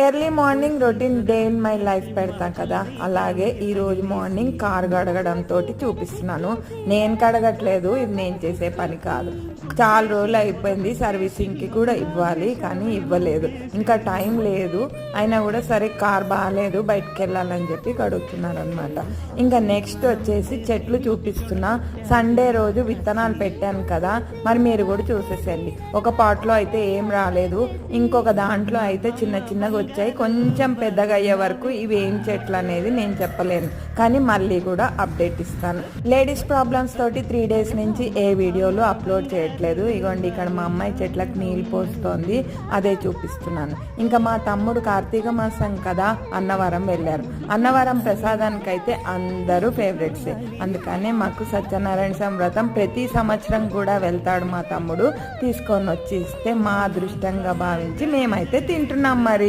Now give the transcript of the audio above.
Early morning routine day in my life పెడతాం కదా, అలాగే ఈరోజు మార్నింగ్ కార్ కడగడంతో చూపిస్తున్నాను. నేను కడగట్లేదు, ఇది నేను చేసే పని కాదు. చాలా రోజులు అయిపోయింది, సర్వీసింగ్కి కూడా ఇవ్వాలి కానీ ఇవ్వలేదు, ఇంకా టైం లేదు. అయినా కూడా సరే కార్ బాగాలేదు బయటకు వెళ్ళాలని చెప్పి కడుగుతున్నారు అనమాట. ఇంకా నెక్స్ట్ వచ్చేసి చెట్లు చూపిస్తున్నా. సండే రోజు విత్తనాలు పెట్టాను కదా, మరి మీరు కూడా చూసేసేయండి. ఒక పాట్లో అయితే ఏం రాలేదు, ఇంకొక దాంట్లో అయితే చిన్న చిన్నగా వచ్చాయి. కొంచెం పెద్దగా అయ్యే వరకు ఇవి ఏం చెట్లు అనేది నేను చెప్పలేను, కానీ మళ్ళీ కూడా అప్డేట్ ఇస్తాను. లేడీస్ ప్రాబ్లమ్స్ తోటి 3 days నుంచి ఏ వీడియోలు అప్లోడ్ చేయట్లేదు. ఇగోండి ఇక్కడ మా అమ్మాయి చెట్లకు నీళ్ళు పోస్తోంది, అదే చూపిస్తున్నాను. ఇంకా మా తమ్ముడు కార్తీక మాసం కదా అన్నవరం వెళ్ళారు. అన్నవరం ప్రసాదానికైతే అందరూ ఫేవరెట్సే, అందుకనే మాకు సత్యనారాయణ స్వామి వ్రతం ప్రతి సంవత్సరం కూడా వెళ్తాడు మా తమ్ముడు. తీసుకొని వచ్చి ఇస్తే మా అదృష్టంగా భావించి మేమైతే తింటున్నాం మరి.